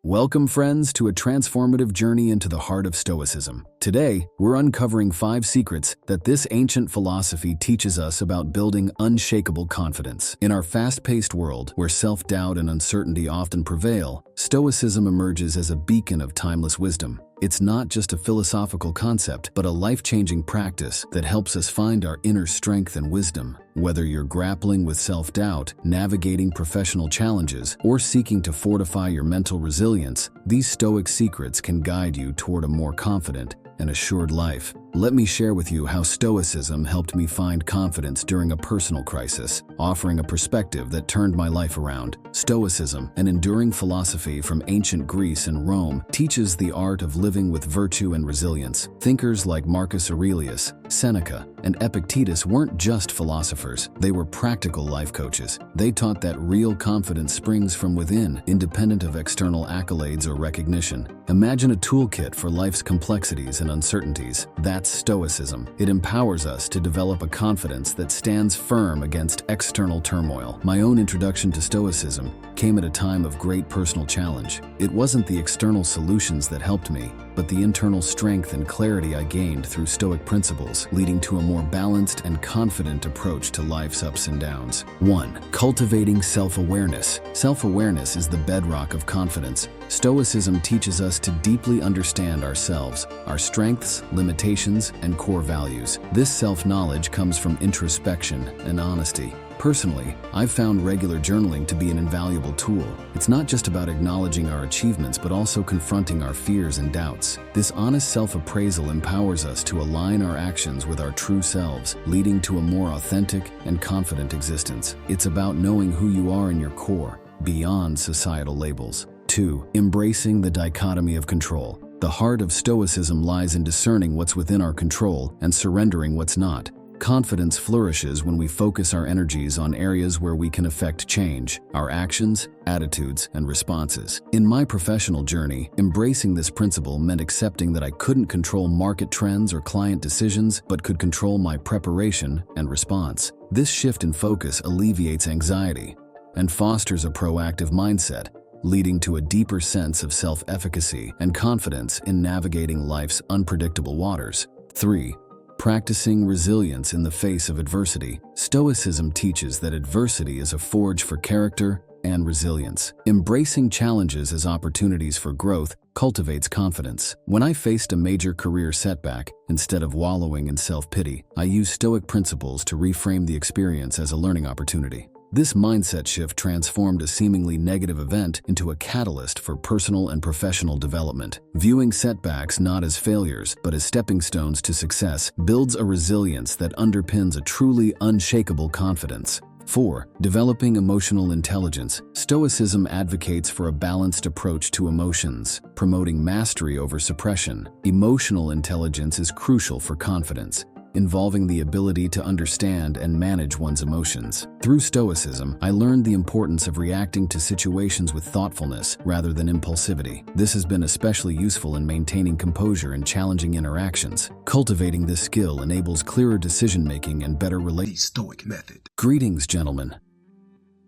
Welcome, friends, to a transformative journey into the heart of Stoicism. Today, we're uncovering 5 secrets that this ancient philosophy teaches us about building unshakable confidence. In our fast-paced world, where self-doubt and uncertainty often prevail, Stoicism emerges as a beacon of timeless wisdom. It's not just a philosophical concept, but a life-changing practice that helps us find our inner strength and wisdom. Whether you're grappling with self-doubt, navigating professional challenges, or seeking to fortify your mental resilience, these Stoic secrets can guide you toward a more confident and assured life. Let me share with you how Stoicism helped me find confidence during a personal crisis, offering a perspective that turned my life around. Stoicism, an enduring philosophy from ancient Greece and Rome, teaches the art of living with virtue and resilience. Thinkers like Marcus Aurelius, Seneca, and Epictetus weren't just philosophers, they were practical life coaches. They taught that real confidence springs from within, independent of external accolades or recognition. Imagine a toolkit for life's complexities and uncertainties. That's Stoicism. It empowers us to develop a confidence that stands firm against external turmoil. My own introduction to Stoicism came at a time of great personal challenge. It wasn't the external solutions that helped me, but the internal strength and clarity I gained through Stoic principles, leading to a more balanced and confident approach to life's ups and downs. 1. Cultivating self-awareness. Self-awareness is the bedrock of confidence. Stoicism teaches us to deeply understand ourselves, our strengths, limitations, and core values. This self-knowledge comes from introspection and honesty. Personally, I've found regular journaling to be an invaluable tool. It's not just about acknowledging our achievements, but also confronting our fears and doubts. This honest self-appraisal empowers us to align our actions with our true selves, leading to a more authentic and confident existence. It's about knowing who you are in your core, beyond societal labels. 2. Embracing the dichotomy of control. The heart of Stoicism lies in discerning what's within our control and surrendering what's not. Confidence flourishes when we focus our energies on areas where we can affect change, our actions, attitudes, and responses. In my professional journey, embracing this principle meant accepting that I couldn't control market trends or client decisions, but could control my preparation and response. This shift in focus alleviates anxiety and fosters a proactive mindset, leading to a deeper sense of self-efficacy and confidence in navigating life's unpredictable waters. 3. Practicing resilience in the face of adversity. Stoicism teaches that adversity is a forge for character and resilience. Embracing challenges as opportunities for growth cultivates confidence. When I faced a major career setback, instead of wallowing in self-pity, I used Stoic principles to reframe the experience as a learning opportunity. This mindset shift transformed a seemingly negative event into a catalyst for personal and professional development. Viewing setbacks not as failures, but as stepping stones to success builds a resilience that underpins a truly unshakable confidence. 4. Developing emotional intelligence. Stoicism advocates for a balanced approach to emotions, promoting mastery over suppression. Emotional intelligence is crucial for confidence, involving the ability to understand and manage one's emotions. Through Stoicism, I learned the importance of reacting to situations with thoughtfulness rather than impulsivity. This has been especially useful in maintaining composure in challenging interactions. Cultivating this skill enables clearer decision-making and better relationships. The Stoic method. Greetings, gentlemen.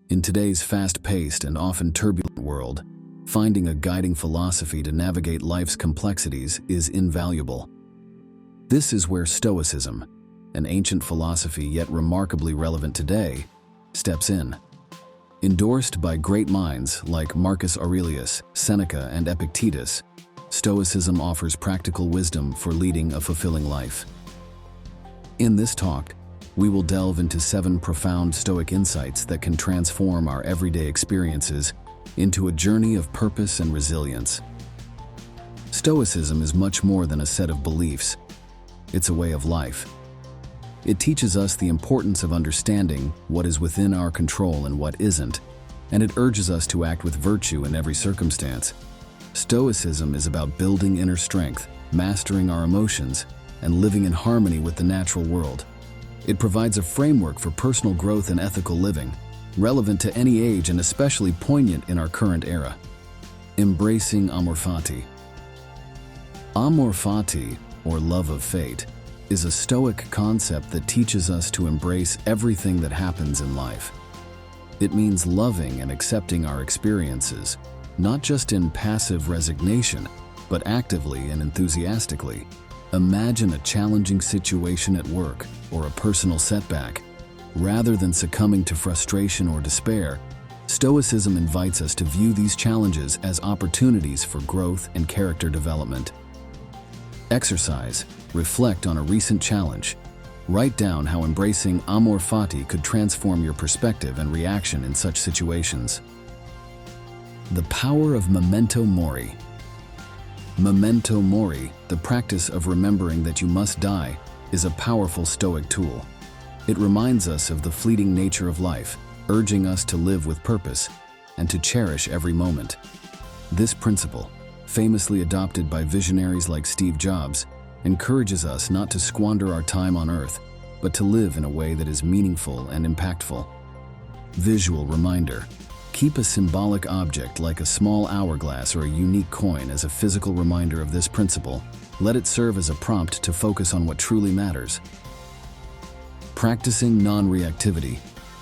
In today's fast-paced and often turbulent world, finding a guiding philosophy to navigate life's complexities is invaluable. This is where Stoicism, an ancient philosophy yet remarkably relevant today, steps in. Endorsed by great minds like Marcus Aurelius, Seneca, and Epictetus, Stoicism offers practical wisdom for leading a fulfilling life. In this talk, we will delve into 7 profound Stoic insights that can transform our everyday experiences into a journey of purpose and resilience. Stoicism is much more than a set of beliefs. It's a way of life. It teaches us the importance of understanding what is within our control and what isn't, and it urges us to act with virtue in every circumstance. Stoicism is about building inner strength, mastering our emotions, and living in harmony with the natural world. It provides a framework for personal growth and ethical living, relevant to any age and especially poignant in our current era. Embracing Amor Fati. Amor Fati, or love of fate, is a Stoic concept that teaches us to embrace everything that happens in life. It means loving and accepting our experiences, not just in passive resignation, but actively and enthusiastically. Imagine a challenging situation at work or a personal setback. Rather than succumbing to frustration or despair, Stoicism invites us to view these challenges as opportunities for growth and character development. Exercise. Reflect on a recent challenge. Write down how embracing Amor Fati could transform your perspective and reaction in such situations. The power of Memento Mori. Memento Mori, the practice of remembering that you must die, is a powerful Stoic tool. It reminds us of the fleeting nature of life, urging us to live with purpose and to cherish every moment. This principle, famously adopted by visionaries like Steve Jobs, encourages us not to squander our time on Earth, but to live in a way that is meaningful and impactful. Visual reminder. Keep a symbolic object like a small hourglass or a unique coin as a physical reminder of this principle. Let it serve as a prompt to focus on what truly matters. Practicing non-reactivity.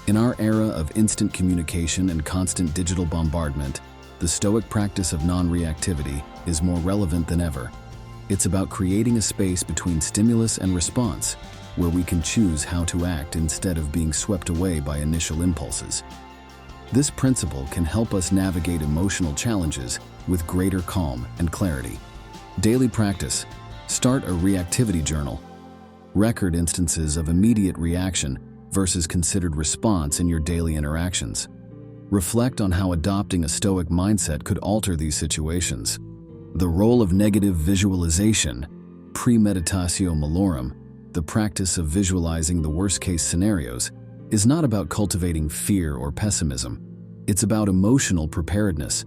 In our era of instant communication and constant digital bombardment, the Stoic practice of non-reactivity is more relevant than ever. It's about creating a space between stimulus and response, where we can choose how to act instead of being swept away by initial impulses. This principle can help us navigate emotional challenges with greater calm and clarity. Daily practice. Start a reactivity journal. Record instances of immediate reaction versus considered response in your daily interactions. Reflect on how adopting a Stoic mindset could alter these situations. The role of negative visualization. Premeditatio malorum, the practice of visualizing the worst-case scenarios, is not about cultivating fear or pessimism. It's about emotional preparedness.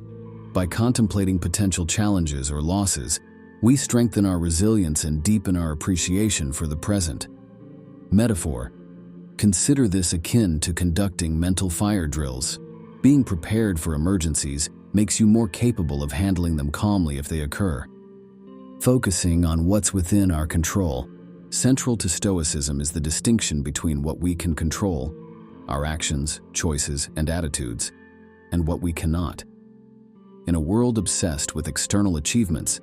By contemplating potential challenges or losses, we strengthen our resilience and deepen our appreciation for the present. Metaphor. Consider this akin to conducting mental fire drills. Being prepared for emergencies makes you more capable of handling them calmly if they occur. Focusing on what's within our control. Central to Stoicism is the distinction between what we can control, our actions, choices, and attitudes, and what we cannot. In a world obsessed with external achievements,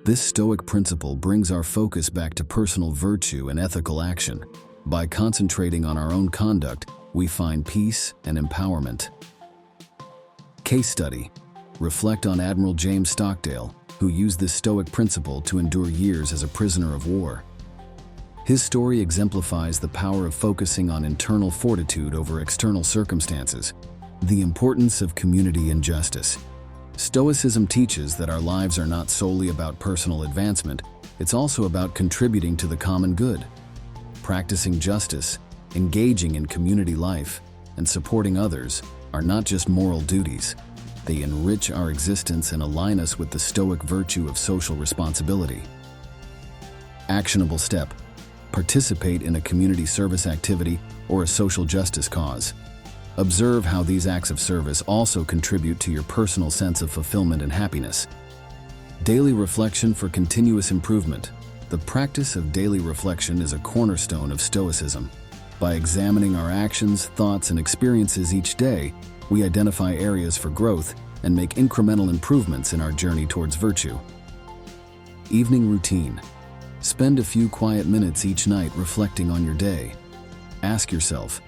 this Stoic principle brings our focus back to personal virtue and ethical action. By concentrating on our own conduct, we find peace and empowerment. Case study. Reflect on Admiral James Stockdale, who used this Stoic principle to endure years as a prisoner of war. His story exemplifies the power of focusing on internal fortitude over external circumstances. The importance of community and justice. Stoicism teaches that our lives are not solely about personal advancement, it's also about contributing to the common good. Practicing justice, engaging in community life, and supporting others are not just moral duties. They enrich our existence and align us with the Stoic virtue of social responsibility. Actionable step. Participate in a community service activity or a social justice cause. Observe how these acts of service also contribute to your personal sense of fulfillment and happiness. Daily reflection for continuous improvement. The practice of daily reflection is a cornerstone of Stoicism. By examining our actions, thoughts, and experiences each day, we identify areas for growth and make incremental improvements in our journey towards virtue. Evening routine. Spend a few quiet minutes each night reflecting on your day. Ask yourself,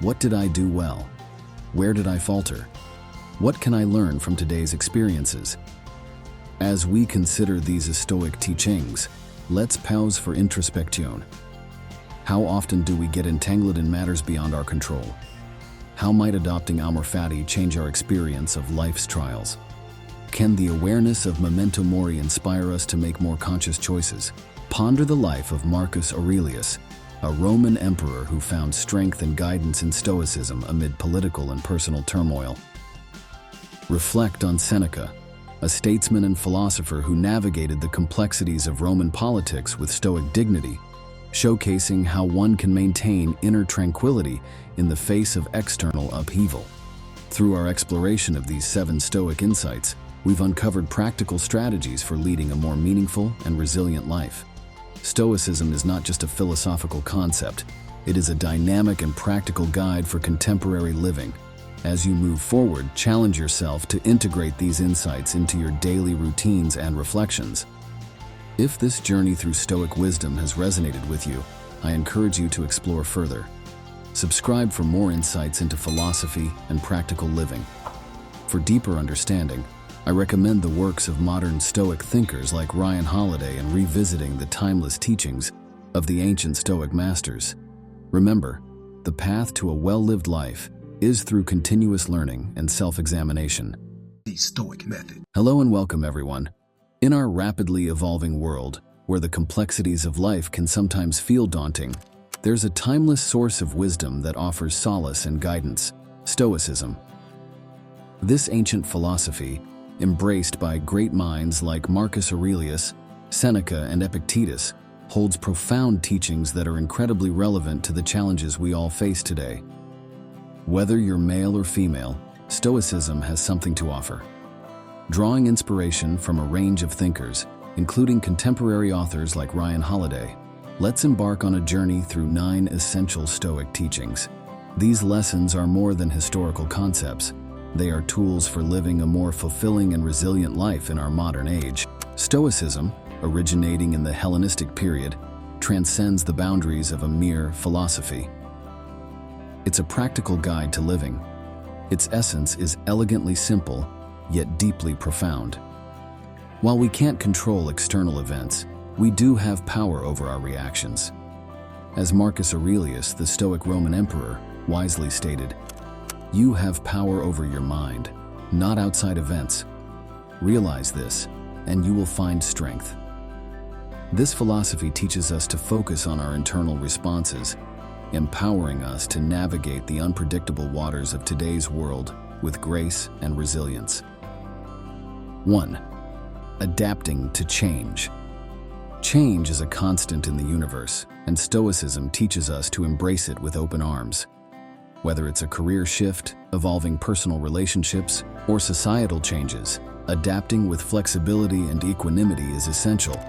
what did I do well? Where did I falter? What can I learn from today's experiences? As we consider these Stoic teachings, let's pause for introspection. How often do we get entangled in matters beyond our control? How might adopting Amor Fati change our experience of life's trials? Can the awareness of Memento Mori inspire us to make more conscious choices? Ponder the life of Marcus Aurelius, a Roman emperor who found strength and guidance in Stoicism amid political and personal turmoil. Reflect on Seneca, a statesman and philosopher who navigated the complexities of Roman politics with Stoic dignity, showcasing how one can maintain inner tranquility in the face of external upheaval. Through our exploration of these 7 Stoic insights, we've uncovered practical strategies for leading a more meaningful and resilient life. Stoicism is not just a philosophical concept, it is a dynamic and practical guide for contemporary living. As you move forward, challenge yourself to integrate these insights into your daily routines and reflections. If this journey through Stoic wisdom has resonated with you, I encourage you to explore further. Subscribe for more insights into philosophy and practical living. For deeper understanding, I recommend the works of modern Stoic thinkers like Ryan Holiday and revisiting the timeless teachings of the ancient Stoic masters. Remember, the path to a well-lived life is through continuous learning and self-examination. The Stoic method. Hello and welcome, everyone. In our rapidly evolving world, where the complexities of life can sometimes feel daunting, there's a timeless source of wisdom that offers solace and guidance: Stoicism. This ancient philosophy, embraced by great minds like Marcus Aurelius, Seneca, and Epictetus, holds profound teachings that are incredibly relevant to the challenges we all face today. Whether you're male or female, Stoicism has something to offer. Drawing inspiration from a range of thinkers, including contemporary authors like Ryan Holiday, let's embark on a journey through 9 essential Stoic teachings. These lessons are more than historical concepts. They are tools for living a more fulfilling and resilient life in our modern age. Stoicism, originating in the Hellenistic period, transcends the boundaries of a mere philosophy. It's a practical guide to living. Its essence is elegantly simple, yet deeply profound. While we can't control external events, we do have power over our reactions. As Marcus Aurelius, the Stoic Roman emperor, wisely stated, "You have power over your mind, not outside events. Realize this, and you will find strength." This philosophy teaches us to focus on our internal responses, empowering us to navigate the unpredictable waters of today's world with grace and resilience. 1. Adapting to change. Change is a constant in the universe, and Stoicism teaches us to embrace it with open arms. Whether it's a career shift, evolving personal relationships, or societal changes, adapting with flexibility and equanimity is essential.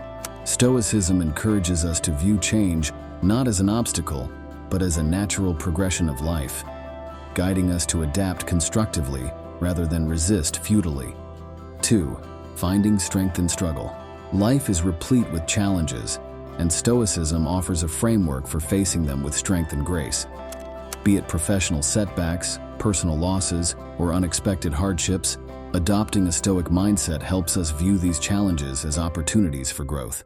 Stoicism encourages us to view change not as an obstacle, but as a natural progression of life, guiding us to adapt constructively rather than resist futilely. 2. Finding strength in struggle. Life is replete with challenges, and Stoicism offers a framework for facing them with strength and grace. Be it professional setbacks, personal losses, or unexpected hardships, adopting a Stoic mindset helps us view these challenges as opportunities for growth.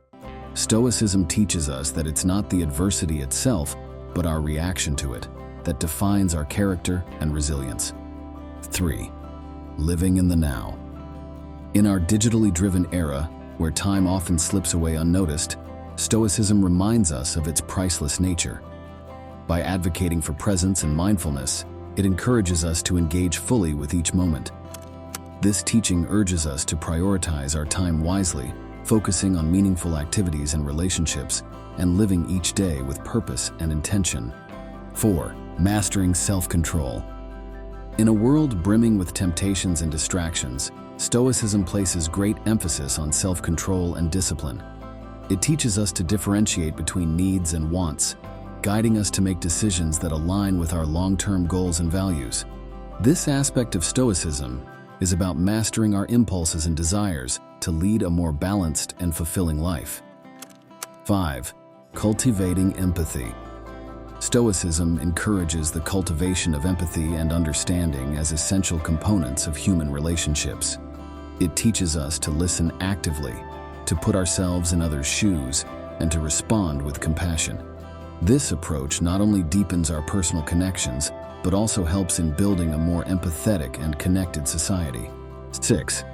Stoicism teaches us that it's not the adversity itself, but our reaction to it, that defines our character and resilience. 3. Living in the now. In our digitally driven era, where time often slips away unnoticed, Stoicism reminds us of its priceless nature. By advocating for presence and mindfulness, it encourages us to engage fully with each moment. This teaching urges us to prioritize our time wisely, focusing on meaningful activities and relationships, and living each day with purpose and intention. 4. Mastering self-control. In a world brimming with temptations and distractions, Stoicism places great emphasis on self-control and discipline. It teaches us to differentiate between needs and wants, guiding us to make decisions that align with our long-term goals and values. This aspect of Stoicism is about mastering our impulses and desires to lead a more balanced and fulfilling life. 5. Cultivating empathy. Stoicism encourages the cultivation of empathy and understanding as essential components of human relationships. It teaches us to listen actively, to put ourselves in others' shoes, and to respond with compassion. This approach not only deepens our personal connections, but also helps in building a more empathetic and connected society. 6.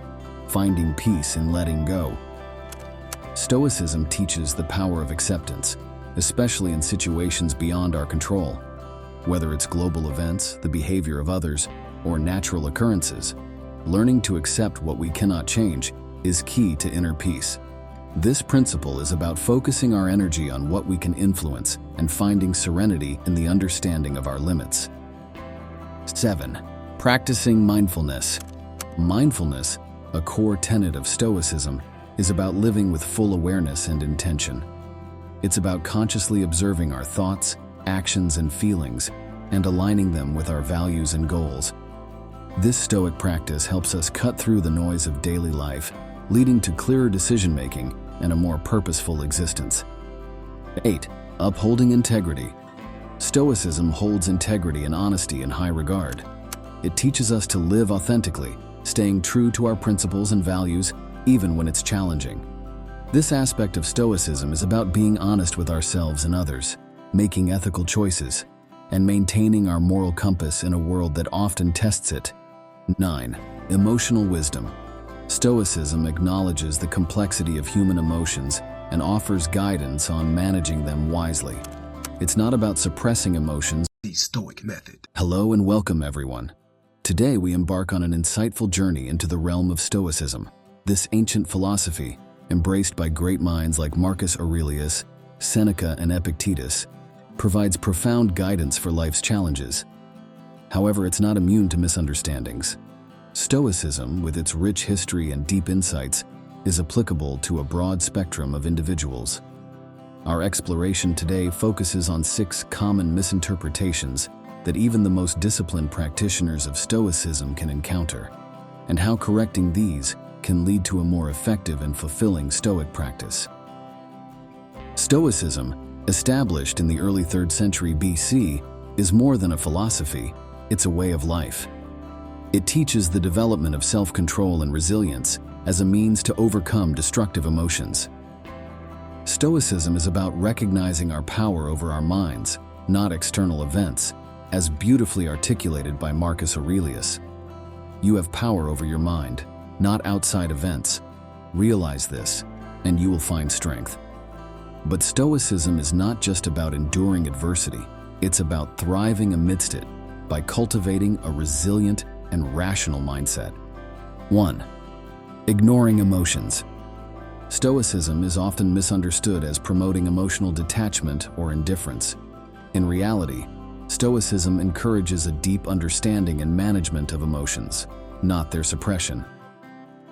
Finding peace in letting go. Stoicism teaches the power of acceptance, especially in situations beyond our control. Whether it's global events, the behavior of others, or natural occurrences, learning to accept what we cannot change is key to inner peace. This principle is about focusing our energy on what we can influence and finding serenity in the understanding of our limits. 7. Practicing mindfulness. Mindfulness, a core tenet of Stoicism, is about living with full awareness and intention. It's about consciously observing our thoughts, actions, and feelings, and aligning them with our values and goals. This Stoic practice helps us cut through the noise of daily life, leading to clearer decision-making and a more purposeful existence. 8. Upholding integrity. Stoicism holds integrity and honesty in high regard. It teaches us to live authentically, staying true to our principles and values, even when it's challenging. This aspect of Stoicism is about being honest with ourselves and others, making ethical choices, and maintaining our moral compass in a world that often tests it. 9. Emotional wisdom. Stoicism acknowledges the complexity of human emotions and offers guidance on managing them wisely. It's not about suppressing emotions. The Stoic Method. Hello and welcome, everyone. Today we embark on an insightful journey into the realm of Stoicism. This ancient philosophy, embraced by great minds like Marcus Aurelius, Seneca, and Epictetus, provides profound guidance for life's challenges. However, it's not immune to misunderstandings. Stoicism, with its rich history and deep insights, is applicable to a broad spectrum of individuals. Our exploration today focuses on 6 common misinterpretations that even the most disciplined practitioners of Stoicism can encounter, and how correcting these can lead to a more effective and fulfilling Stoic practice. Stoicism, established in the early 3rd century BC, is more than a philosophy, it's a way of life. It teaches the development of self-control and resilience as a means to overcome destructive emotions. Stoicism is about recognizing our power over our minds, not external events, as beautifully articulated by Marcus Aurelius. You have power over your mind, not outside events. Realize this, and you will find strength. But Stoicism is not just about enduring adversity, it's about thriving amidst it by cultivating a resilient and rational mindset. 1. Ignoring emotions. Stoicism is often misunderstood as promoting emotional detachment or indifference. In reality, Stoicism encourages a deep understanding and management of emotions, not their suppression.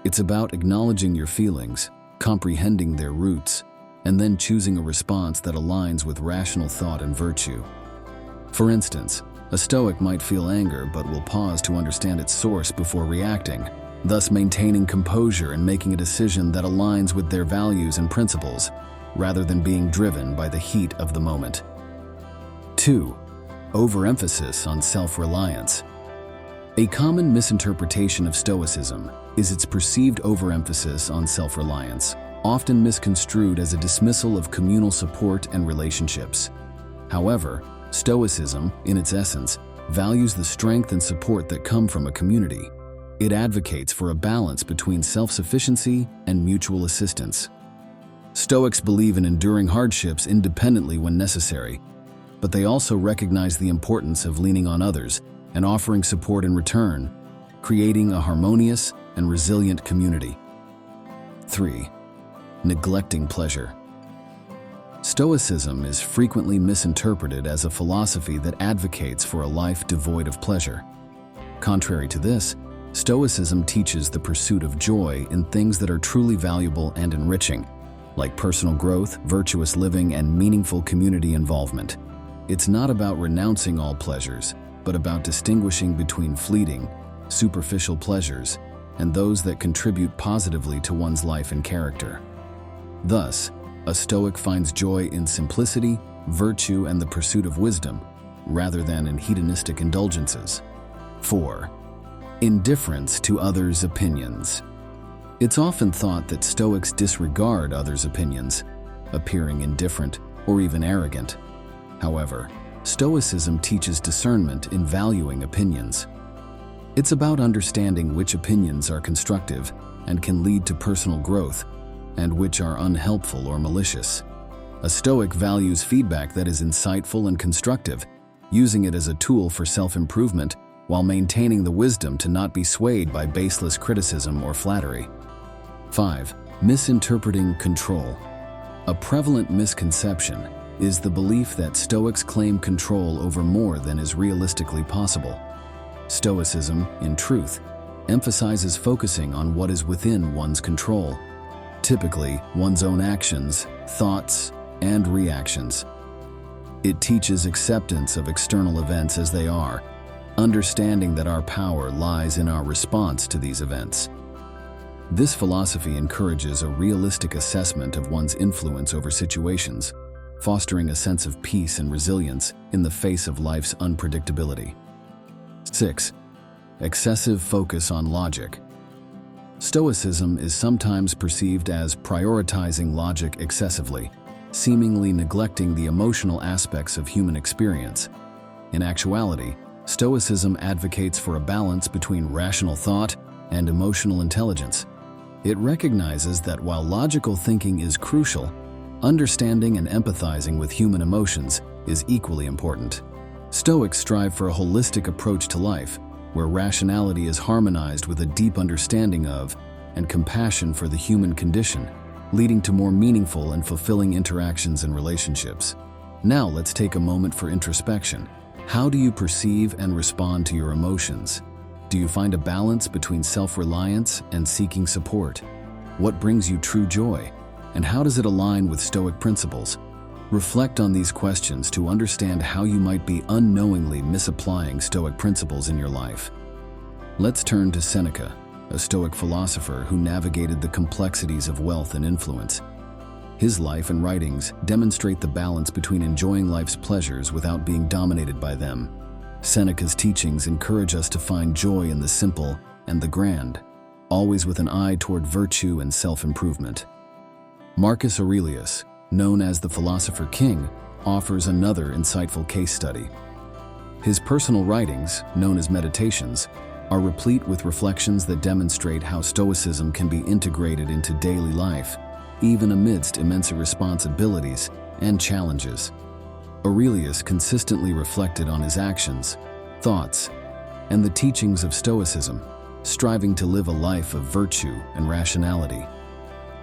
It's about acknowledging your feelings, comprehending their roots, and then choosing a response that aligns with rational thought and virtue. For instance, a Stoic might feel anger but will pause to understand its source before reacting, thus maintaining composure and making a decision that aligns with their values and principles, rather than being driven by the heat of the moment. 2. Overemphasis on self-reliance. A common misinterpretation of Stoicism is its perceived overemphasis on self-reliance, often misconstrued as a dismissal of communal support and relationships. However, Stoicism, in its essence, values the strength and support that come from a community. It advocates for a balance between self-sufficiency and mutual assistance. Stoics believe in enduring hardships independently when necessary, but they also recognize the importance of leaning on others and offering support in return, creating a harmonious and resilient community. 3. Neglecting pleasure. Stoicism is frequently misinterpreted as a philosophy that advocates for a life devoid of pleasure. Contrary to this, Stoicism teaches the pursuit of joy in things that are truly valuable and enriching, like personal growth, virtuous living, and meaningful community involvement. It's not about renouncing all pleasures, but about distinguishing between fleeting, superficial pleasures and those that contribute positively to one's life and character. Thus, a Stoic finds joy in simplicity, virtue, and the pursuit of wisdom, rather than in hedonistic indulgences. 4. Indifference to others' opinions. It's often thought that Stoics disregard others' opinions, appearing indifferent or even arrogant. However, Stoicism teaches discernment in valuing opinions. It's about understanding which opinions are constructive and can lead to personal growth, and which are unhelpful or malicious. A Stoic values feedback that is insightful and constructive, using it as a tool for self-improvement while maintaining the wisdom to not be swayed by baseless criticism or flattery. 5. Misinterpreting control. A prevalent misconception is the belief that Stoics claim control over more than is realistically possible. Stoicism, in truth, emphasizes focusing on what is within one's control, typically one's own actions, thoughts, and reactions. It teaches acceptance of external events as they are, understanding that our power lies in our response to these events. This philosophy encourages a realistic assessment of one's influence over situations, fostering a sense of peace and resilience in the face of life's unpredictability. 6. Excessive focus on logic. Stoicism is sometimes perceived as prioritizing logic excessively, seemingly neglecting the emotional aspects of human experience. In actuality, Stoicism advocates for a balance between rational thought and emotional intelligence. It recognizes that while logical thinking is crucial, understanding and empathizing with human emotions is equally important. Stoics strive for a holistic approach to life, where rationality is harmonized with a deep understanding of and compassion for the human condition, leading to more meaningful and fulfilling interactions and relationships. Now let's take a moment for introspection. How do you perceive and respond to your emotions? Do you find a balance between self-reliance and seeking support? What brings you true joy? And how does it align with Stoic principles? Reflect on these questions to understand how you might be unknowingly misapplying Stoic principles in your life. Let's turn to Seneca, a Stoic philosopher who navigated the complexities of wealth and influence. His life and writings demonstrate the balance between enjoying life's pleasures without being dominated by them. Seneca's teachings encourage us to find joy in the simple and the grand, always with an eye toward virtue and self-improvement. Marcus Aurelius, known as the Philosopher King, offers another insightful case study. His personal writings, known as Meditations, are replete with reflections that demonstrate how Stoicism can be integrated into daily life, even amidst immense responsibilities and challenges. Aurelius consistently reflected on his actions, thoughts, and the teachings of Stoicism, striving to live a life of virtue and rationality.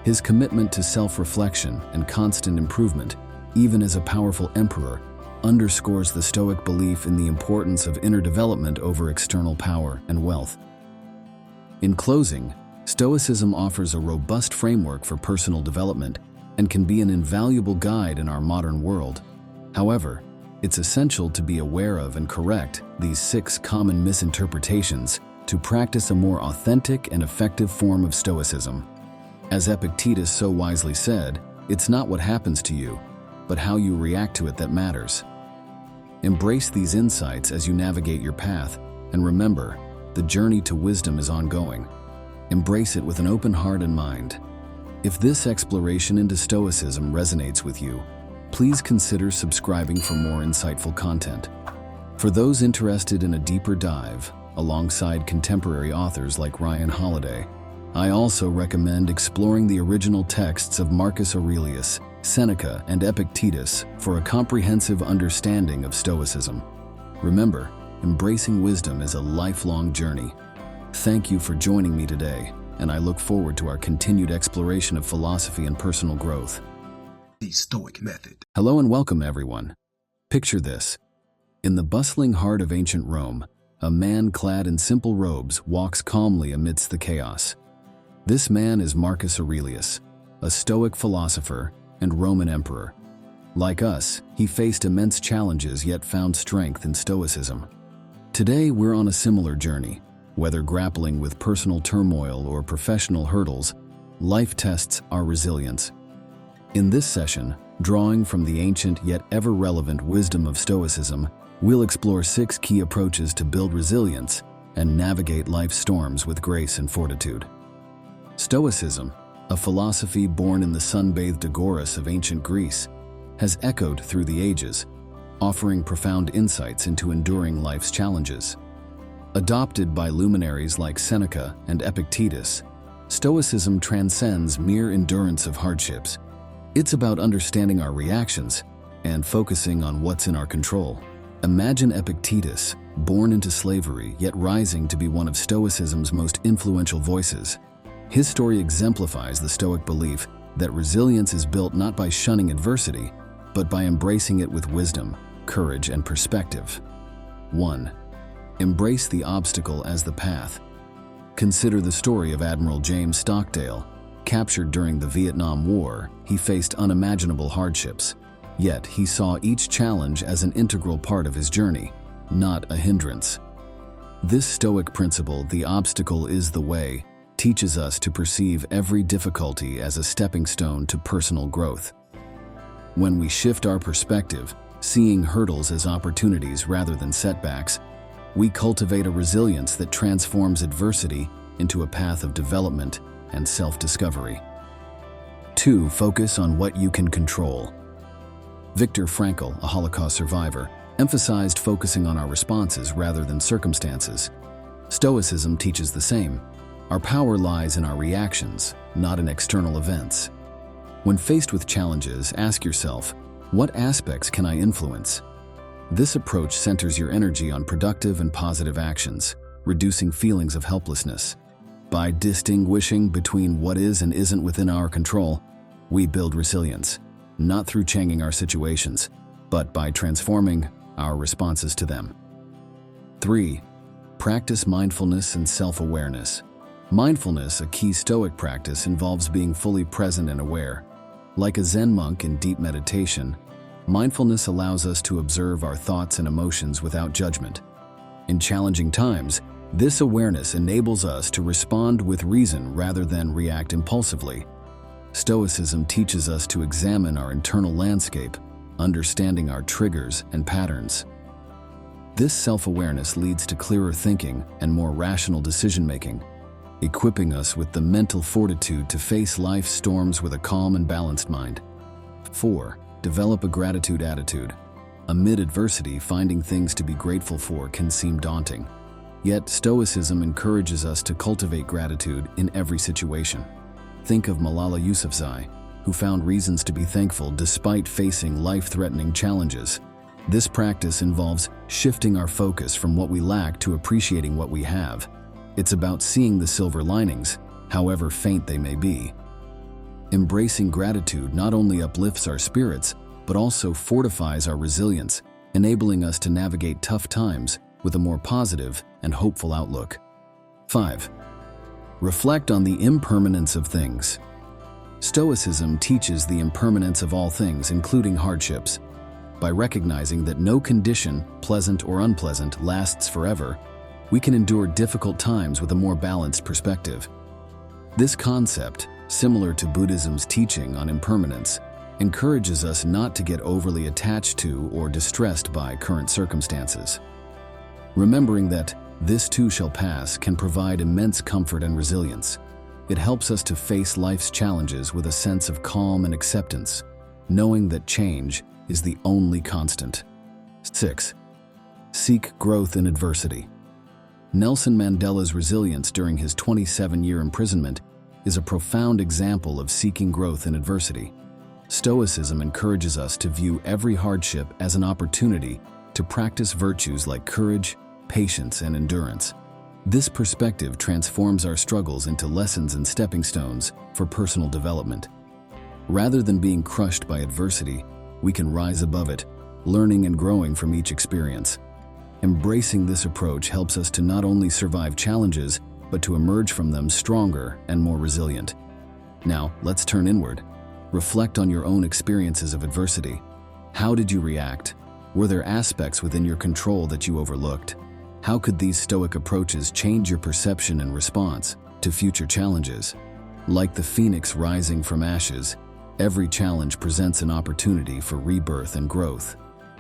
His commitment to self-reflection and constant improvement, even as a powerful emperor, underscores the Stoic belief in the importance of inner development over external power and wealth. In closing, Stoicism offers a robust framework for personal development and can be an invaluable guide in our modern world. However, it's essential to be aware of and correct these 6 common misinterpretations to practice a more authentic and effective form of Stoicism. As Epictetus so wisely said, it's not what happens to you, but how you react to it that matters. Embrace these insights as you navigate your path, and remember, the journey to wisdom is ongoing. Embrace it with an open heart and mind. If this exploration into Stoicism resonates with you, please consider subscribing for more insightful content. For those interested in a deeper dive, alongside contemporary authors like Ryan Holiday, I also recommend exploring the original texts of Marcus Aurelius, Seneca, and Epictetus for a comprehensive understanding of Stoicism. Remember, embracing wisdom is a lifelong journey. Thank you for joining me today, and I look forward to our continued exploration of philosophy and personal growth. The Stoic Method. Hello and welcome, everyone. Picture this. In the bustling heart of ancient Rome, a man clad in simple robes walks calmly amidst the chaos. This man is Marcus Aurelius, a Stoic philosopher and Roman emperor. Like us, he faced immense challenges yet found strength in Stoicism. Today, we're on a similar journey. Whether grappling with personal turmoil or professional hurdles, life tests our resilience. In this session, drawing from the ancient yet ever-relevant wisdom of Stoicism, we'll explore 6 key approaches to build resilience and navigate life's storms with grace and fortitude. Stoicism, a philosophy born in the sun-bathed agoras of ancient Greece, has echoed through the ages, offering profound insights into enduring life's challenges. Adopted by luminaries like Seneca and Epictetus, Stoicism transcends mere endurance of hardships. It's about understanding our reactions and focusing on what's in our control. Imagine Epictetus, born into slavery yet rising to be one of Stoicism's most influential voices. His story exemplifies the Stoic belief that resilience is built not by shunning adversity, but by embracing it with wisdom, courage, and perspective. 1. Embrace the obstacle as the path. Consider the story of Admiral James Stockdale. Captured during the Vietnam War, he faced unimaginable hardships. Yet he saw each challenge as an integral part of his journey, not a hindrance. This Stoic principle, "the obstacle is the way," teaches us to perceive every difficulty as a stepping stone to personal growth. When we shift our perspective, seeing hurdles as opportunities rather than setbacks, we cultivate a resilience that transforms adversity into a path of development and self-discovery. 2. Focus on what you can control. Viktor Frankl, a Holocaust survivor, emphasized focusing on our responses rather than circumstances. Stoicism teaches the same. Our power lies in our reactions, not in external events. When faced with challenges, ask yourself, what aspects can I influence? This approach centers your energy on productive and positive actions, reducing feelings of helplessness. By distinguishing between what is and isn't within our control, we build resilience, not through changing our situations, but by transforming our responses to them. 3. Practice mindfulness and self-awareness. Mindfulness, a key Stoic practice, involves being fully present and aware. Like a Zen monk in deep meditation, mindfulness allows us to observe our thoughts and emotions without judgment. In challenging times, this awareness enables us to respond with reason rather than react impulsively. Stoicism teaches us to examine our internal landscape, understanding our triggers and patterns. This self-awareness leads to clearer thinking and more rational decision-making, equipping us with the mental fortitude to face life's storms with a calm and balanced mind. 4. Develop a gratitude attitude. Amid adversity, finding things to be grateful for can seem daunting. Yet, Stoicism encourages us to cultivate gratitude in every situation. Think of Malala Yousafzai, who found reasons to be thankful despite facing life-threatening challenges. This practice involves shifting our focus from what we lack to appreciating what we have. It's about seeing the silver linings, however faint they may be. Embracing gratitude not only uplifts our spirits, but also fortifies our resilience, enabling us to navigate tough times with a more positive and hopeful outlook. 5. Reflect on the impermanence of things. Stoicism teaches the impermanence of all things, including hardships. By recognizing that no condition, pleasant or unpleasant, lasts forever, we can endure difficult times with a more balanced perspective. This concept, similar to Buddhism's teaching on impermanence, encourages us not to get overly attached to or distressed by current circumstances. Remembering that this too shall pass can provide immense comfort and resilience. It helps us to face life's challenges with a sense of calm and acceptance, knowing that change is the only constant. 6. Seek growth in adversity. Nelson Mandela's resilience during his 27-year imprisonment is a profound example of seeking growth in adversity. Stoicism encourages us to view every hardship as an opportunity to practice virtues like courage, patience, and endurance. This perspective transforms our struggles into lessons and stepping stones for personal development. Rather than being crushed by adversity, we can rise above it, learning and growing from each experience. Embracing this approach helps us to not only survive challenges, but to emerge from them stronger and more resilient. Now, let's turn inward. Reflect on your own experiences of adversity. How did you react? Were there aspects within your control that you overlooked? How could these Stoic approaches change your perception and response to future challenges? Like the phoenix rising from ashes, every challenge presents an opportunity for rebirth and growth.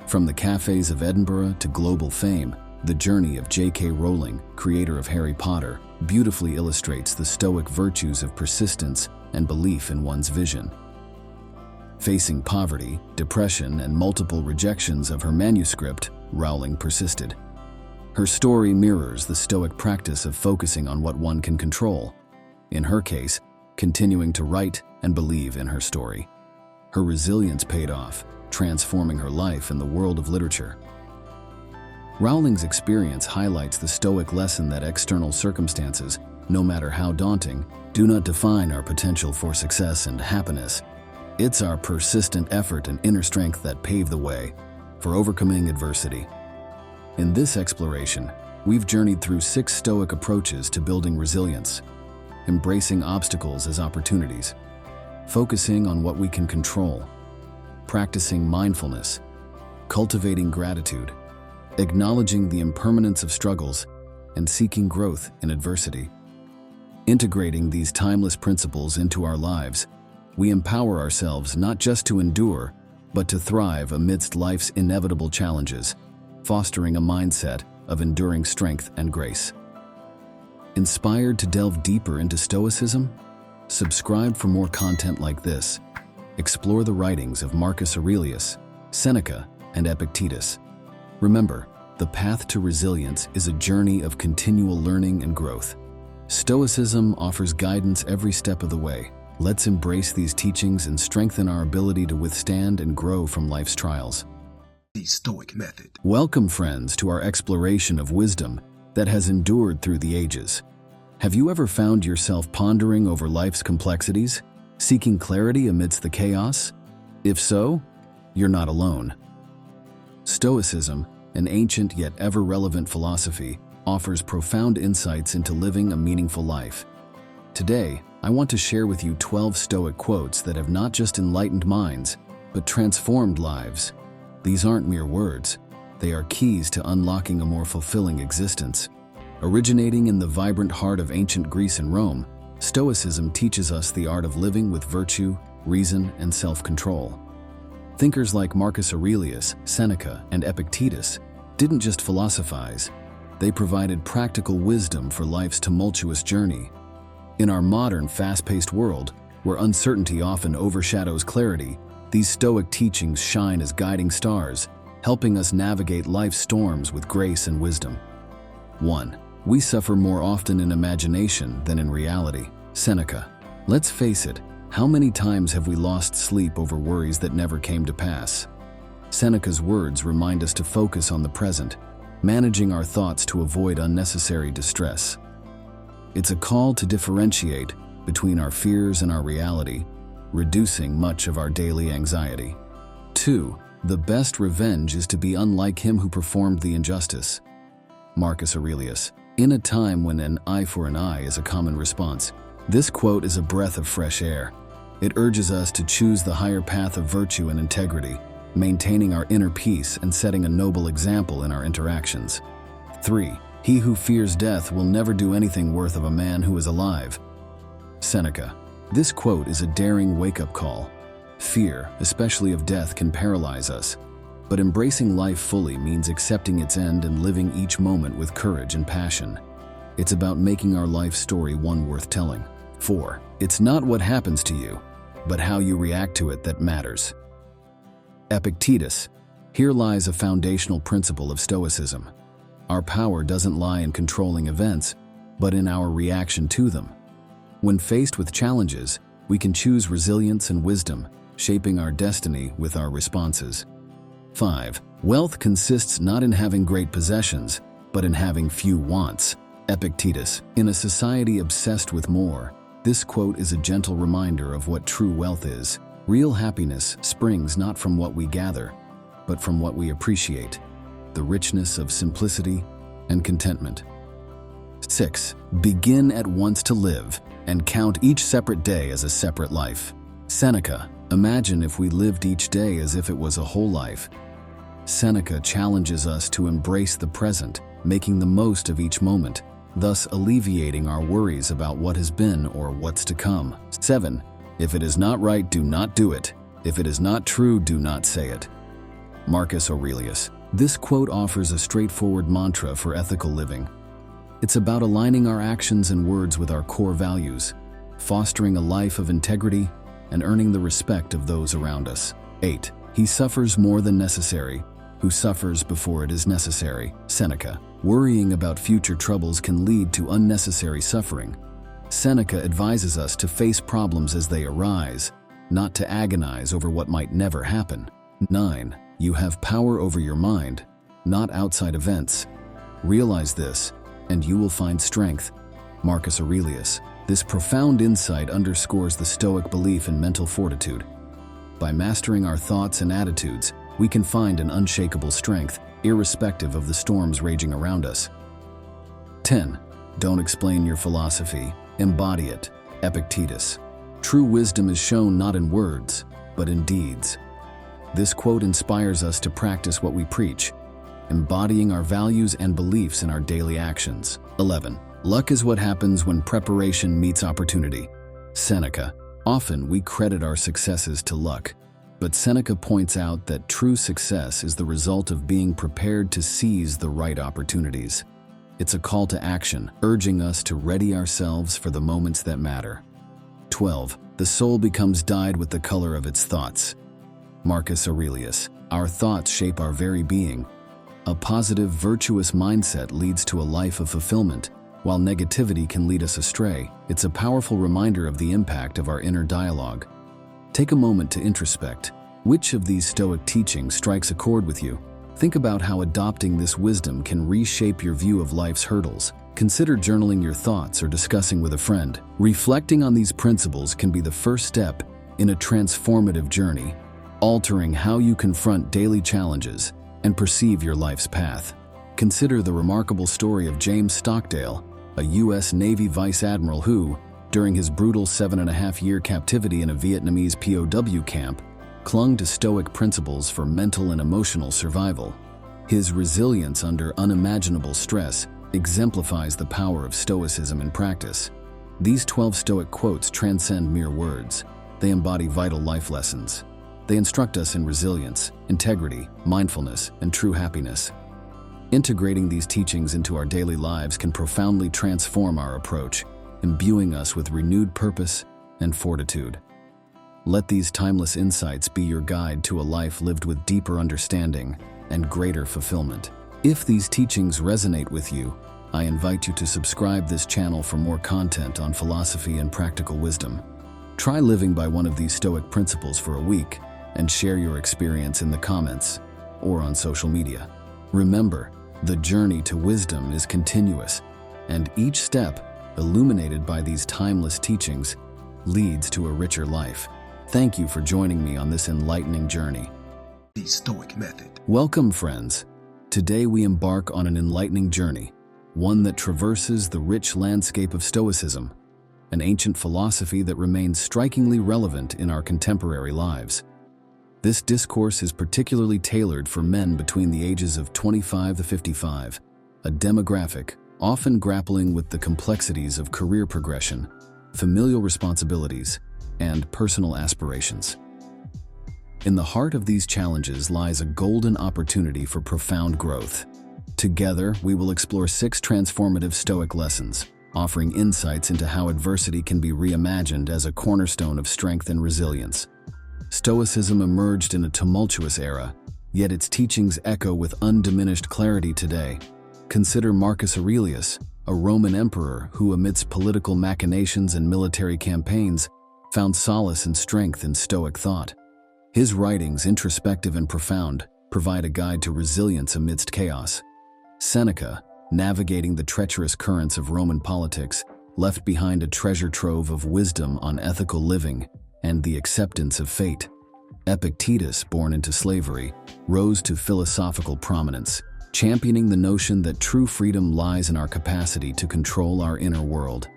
From the cafes of Edinburgh to global fame, the journey of J.K. Rowling, creator of Harry Potter, beautifully illustrates the Stoic virtues of persistence and belief in one's vision. Facing poverty, depression, and multiple rejections of her manuscript, Rowling persisted. Her story mirrors the Stoic practice of focusing on what one can control. In her case, continuing to write and believe in her story. Her resilience paid off, transforming her life and the world of literature. Rowling's experience highlights the Stoic lesson that external circumstances, no matter how daunting, do not define our potential for success and happiness. It's our persistent effort and inner strength that pave the way for overcoming adversity. In this exploration, we've journeyed through 6 Stoic approaches to building resilience, embracing obstacles as opportunities, focusing on what we can control, practicing mindfulness, cultivating gratitude, acknowledging the impermanence of struggles, and seeking growth in adversity. Integrating these timeless principles into our lives, we empower ourselves not just to endure, but to thrive amidst life's inevitable challenges, fostering a mindset of enduring strength and grace. Inspired to delve deeper into Stoicism? Subscribe for more content like this. Explore the writings of Marcus Aurelius, Seneca, and Epictetus. Remember, the path to resilience is a journey of continual learning and growth. Stoicism offers guidance every step of the way. Let's embrace these teachings and strengthen our ability to withstand and grow from life's trials. The Stoic Method. Welcome, friends, to our exploration of wisdom that has endured through the ages. Have you ever found yourself pondering over life's complexities, seeking clarity amidst the chaos? If so, you're not alone. Stoicism, an ancient yet ever-relevant philosophy, offers profound insights into living a meaningful life. Today, I want to share with you 12 Stoic quotes that have not just enlightened minds, but transformed lives. These aren't mere words. They are keys to unlocking a more fulfilling existence. Originating in the vibrant heart of ancient Greece and Rome, Stoicism teaches us the art of living with virtue, reason, and self-control. Thinkers like Marcus Aurelius, Seneca, and Epictetus didn't just philosophize. They provided practical wisdom for life's tumultuous journey. In our modern, fast-paced world, where uncertainty often overshadows clarity, these Stoic teachings shine as guiding stars, helping us navigate life's storms with grace and wisdom. 1. We suffer more often in imagination than in reality. Seneca. Let's face it, how many times have we lost sleep over worries that never came to pass? Seneca's words remind us to focus on the present, managing our thoughts to avoid unnecessary distress. It's a call to differentiate between our fears and our reality, reducing much of our daily anxiety. 2. The best revenge is to be unlike him who performed the injustice. Marcus Aurelius. In a time when an eye for an eye is a common response, this quote is a breath of fresh air. It urges us to choose the higher path of virtue and integrity, maintaining our inner peace and setting a noble example in our interactions. 3. He who fears death will never do anything worth of a man who is alive. Seneca. This quote is a daring wake-up call. Fear, especially of death, can paralyze us, but embracing life fully means accepting its end and living each moment with courage and passion. It's about making our life story one worth telling. 4. It's not what happens to you, but how you react to it that matters. Epictetus. Here lies a foundational principle of Stoicism. Our power doesn't lie in controlling events, but in our reaction to them. When faced with challenges, we can choose resilience and wisdom, shaping our destiny with our responses. 5. Wealth consists not in having great possessions, but in having few wants. Epictetus. In a society obsessed with more, this quote is a gentle reminder of what true wealth is. Real happiness springs not from what we gather, but from what we appreciate, the richness of simplicity and contentment. 6. Begin at once to live, and count each separate day as a separate life. Seneca. Imagine if we lived each day as if it was a whole life. Seneca challenges us to embrace the present, making the most of each moment, thus alleviating our worries about what has been or what's to come. 7. If it is not right, do not do it. If it is not true, do not say it. Marcus Aurelius. This quote offers a straightforward mantra for ethical living. It's about aligning our actions and words with our core values, fostering a life of integrity, and earning the respect of those around us. 8. He suffers more than necessary, who suffers before it is necessary. Seneca. Worrying about future troubles can lead to unnecessary suffering. Seneca advises us to face problems as they arise, not to agonize over what might never happen. 9. You have power over your mind, not outside events. Realize this, and you will find strength. Marcus Aurelius. This profound insight underscores the Stoic belief in mental fortitude. By mastering our thoughts and attitudes, we can find an unshakable strength, irrespective of the storms raging around us. 10. Don't explain your philosophy, embody it. Epictetus. True wisdom is shown not in words, but in deeds. This quote inspires us to practice what we preach, embodying our values and beliefs in our daily actions. 11. Luck is what happens when preparation meets opportunity. Seneca. Often we credit our successes to luck, but Seneca points out that true success is the result of being prepared to seize the right opportunities. It's a call to action, urging us to ready ourselves for the moments that matter. 12. The soul becomes dyed with the color of its thoughts. Marcus Aurelius. Our thoughts shape our very being. A positive, virtuous mindset leads to a life of fulfillment, while negativity can lead us astray. It's a powerful reminder of the impact of our inner dialogue. Take a moment to introspect. Which of these Stoic teachings strikes a chord with you? Think about how adopting this wisdom can reshape your view of life's hurdles. Consider journaling your thoughts or discussing with a friend. Reflecting on these principles can be the first step in a transformative journey, altering how you confront daily challenges and perceive your life's path. Consider the remarkable story of James Stockdale, a U.S. Navy Vice Admiral who, during his brutal 7.5-year captivity in a Vietnamese POW camp, clung to Stoic principles for mental and emotional survival. His resilience under unimaginable stress exemplifies the power of Stoicism in practice. These 12 Stoic quotes transcend mere words. They embody vital life lessons. They instruct us in resilience, integrity, mindfulness, and true happiness. Integrating these teachings into our daily lives can profoundly transform our approach, imbuing us with renewed purpose and fortitude. Let these timeless insights be your guide to a life lived with deeper understanding and greater fulfillment. If these teachings resonate with you, I invite you to subscribe this channel for more content on philosophy and practical wisdom. Try living by one of these Stoic principles for a week and share your experience in the comments or on social media. Remember, the journey to wisdom is continuous, and each step, illuminated by these timeless teachings, leads to a richer life. Thank you for joining me on this enlightening journey. The Stoic Method. Welcome, friends. Today we embark on an enlightening journey, one that traverses the rich landscape of Stoicism, an ancient philosophy that remains strikingly relevant in our contemporary lives. This discourse is particularly tailored for men between the ages of 25 to 55, a demographic often grappling with the complexities of career progression, familial responsibilities, and personal aspirations. In the heart of these challenges lies a golden opportunity for profound growth. Together, we will explore 6 transformative Stoic lessons, offering insights into how adversity can be reimagined as a cornerstone of strength and resilience. Stoicism emerged in a tumultuous era, yet its teachings echo with undiminished clarity today. Consider Marcus Aurelius, a Roman emperor who, amidst political machinations and military campaigns, found solace and strength in Stoic thought. His writings, introspective and profound, provide a guide to resilience amidst chaos. Seneca, navigating the treacherous currents of Roman politics, left behind a treasure trove of wisdom on ethical living and the acceptance of fate. Epictetus, born into slavery, rose to philosophical prominence, championing the notion that true freedom lies in our capacity to control our inner world.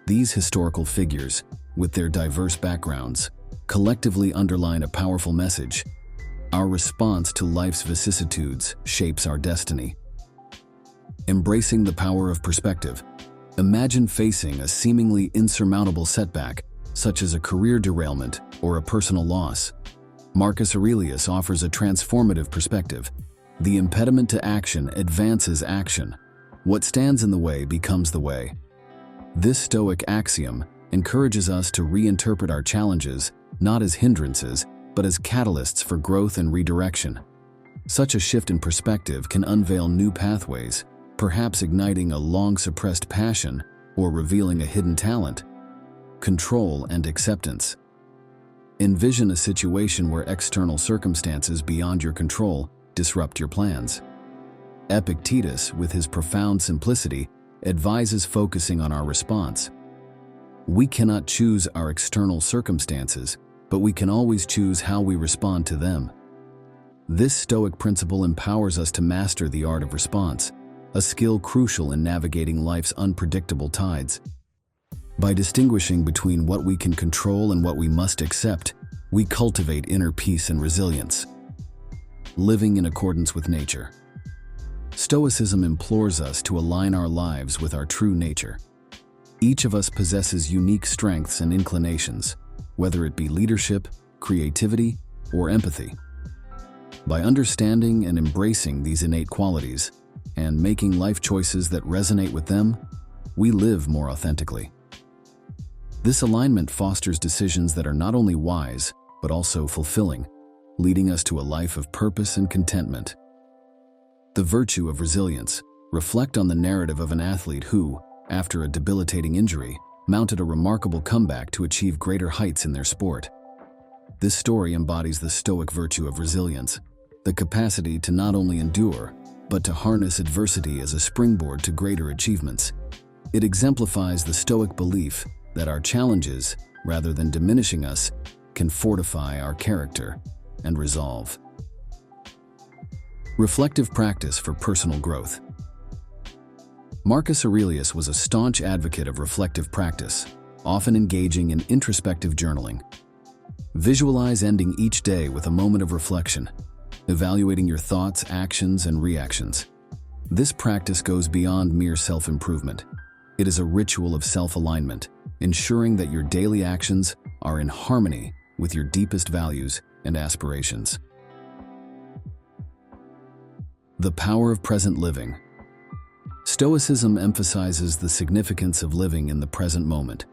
These historical figures, with their diverse backgrounds, collectively underline a powerful message. Our response to life's vicissitudes shapes our destiny. Embracing the power of perspective. Imagine facing a seemingly insurmountable setback, such as a career derailment or a personal loss. Marcus Aurelius offers a transformative perspective. The impediment to action advances action. What stands in the way becomes the way. This Stoic axiom encourages us to reinterpret our challenges not as hindrances, but as catalysts for growth and redirection. Such a shift in perspective can unveil new pathways, perhaps igniting a long-suppressed passion or revealing a hidden talent. Control and acceptance. Envision a situation where external circumstances beyond your control disrupt your plans. Epictetus, with his profound simplicity, advises focusing on our response. We cannot choose our external circumstances, but we can always choose how we respond to them. This Stoic principle empowers us to master the art of response, a skill crucial in navigating life's unpredictable tides. By distinguishing between what we can control and what we must accept, we cultivate inner peace and resilience. Living in accordance with nature. Stoicism implores us to align our lives with our true nature. Each of us possesses unique strengths and inclinations, whether it be leadership, creativity, or empathy. By understanding and embracing these innate qualities and making life choices that resonate with them, we live more authentically. This alignment fosters decisions that are not only wise, but also fulfilling, leading us to a life of purpose and contentment. The virtue of resilience. Reflect on the narrative of an athlete who, after a debilitating injury, mounted a remarkable comeback to achieve greater heights in their sport. This story embodies the Stoic virtue of resilience, the capacity to not only endure, but to harness adversity as a springboard to greater achievements. It exemplifies the Stoic belief that our challenges, rather than diminishing us, can fortify our character and resolve. Reflective practice for personal growth. Marcus Aurelius was a staunch advocate of reflective practice, often engaging in introspective journaling. Visualize ending each day with a moment of reflection, evaluating your thoughts, actions, and reactions. This practice goes beyond mere self-improvement. It is a ritual of self-alignment, ensuring that your daily actions are in harmony with your deepest values and aspirations. The power of present living. Stoicism emphasizes the significance of living in the present moment.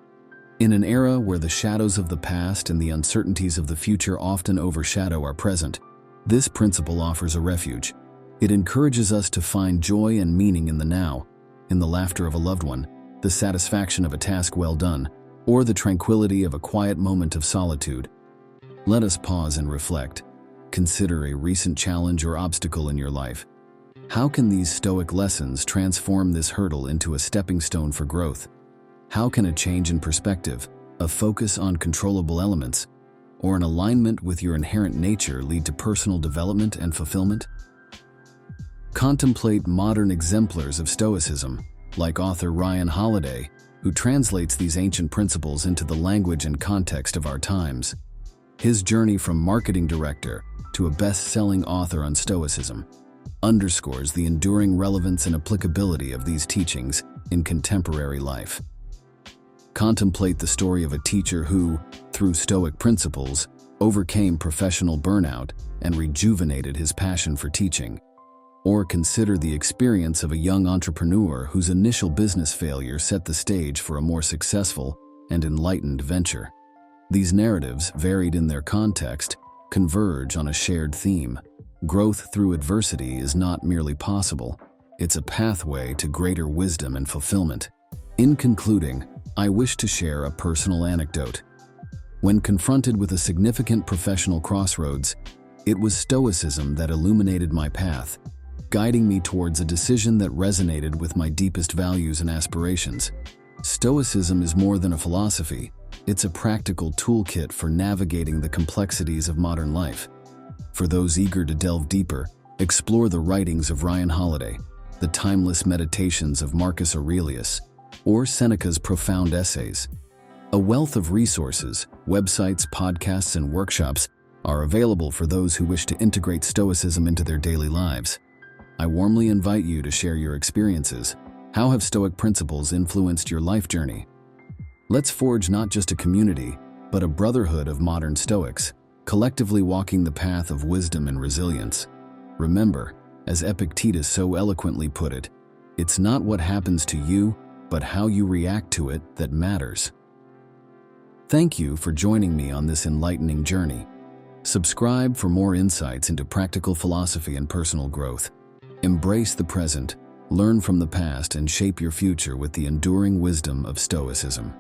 In an era where the shadows of the past and the uncertainties of the future often overshadow our present, this principle offers a refuge. It encourages us to find joy and meaning in the now, in the laughter of a loved one, the satisfaction of a task well done, or the tranquility of a quiet moment of solitude. Let us pause and reflect. Consider a recent challenge or obstacle in your life. How can these Stoic lessons transform this hurdle into a stepping stone for growth? How can a change in perspective, a focus on controllable elements, or an alignment with your inherent nature lead to personal development and fulfillment? Contemplate modern exemplars of Stoicism, like author Ryan Holiday, who translates these ancient principles into the language and context of our times. His journey from marketing director to a best-selling author on Stoicism underscores the enduring relevance and applicability of these teachings in contemporary life. Contemplate the story of a teacher who, through Stoic principles, overcame professional burnout and rejuvenated his passion for teaching. Or consider the experience of a young entrepreneur whose initial business failure set the stage for a more successful and enlightened venture. These narratives, varied in their context, converge on a shared theme. Growth through adversity is not merely possible, it's a pathway to greater wisdom and fulfillment. In concluding, I wish to share a personal anecdote. When confronted with a significant professional crossroads, it was Stoicism that illuminated my path, guiding me towards a decision that resonated with my deepest values and aspirations. Stoicism is more than a philosophy, it's a practical toolkit for navigating the complexities of modern life. For those eager to delve deeper, explore the writings of Ryan Holiday, the timeless meditations of Marcus Aurelius, or Seneca's profound essays. A wealth of resources, websites, podcasts, and workshops are available for those who wish to integrate Stoicism into their daily lives. I warmly invite you to share your experiences. How have Stoic principles influenced your life journey? Let's forge not just a community, but a brotherhood of modern Stoics, collectively walking the path of wisdom and resilience. Remember, as Epictetus so eloquently put it, it's not what happens to you, but how you react to it that matters. Thank you for joining me on this enlightening journey. Subscribe for more insights into practical philosophy and personal growth. Embrace the present, learn from the past, and shape your future with the enduring wisdom of Stoicism.